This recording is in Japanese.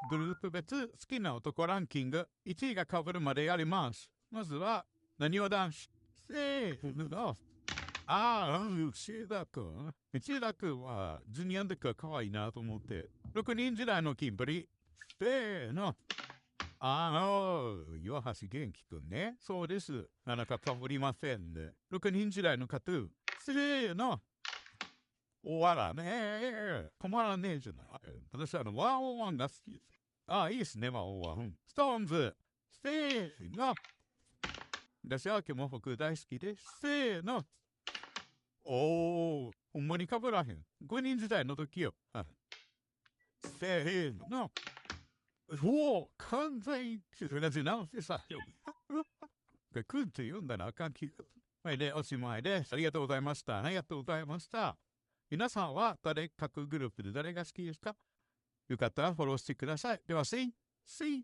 グループ別好きな男ランキング1位が被るまでやります。まずは、なにわ男子。せーの。内田くん。内田くんは、ジュニアンでか可愛いなと思って。6人時代のキンプリ。せーの。岩橋元気くんね。そうです。なかかぶりませんね。6人時代のカトゥー。せーの。終わらねえ。止まらねえじゃない。私ワンオンワンが好きです。いいですね、ワンオンワン。ストーンズ。せーの。私はも僕大好きです。せーの。ほんまにかぶらへん。5人時代の時よ。せーの。完全に同じ直してさ。来るって言うんだな、あかん気が。はい、で、おしまいです。ありがとうございました。ありがとうございました。皆さんは各グループで誰が好きですか？よかったらフォローしてください。では、See you.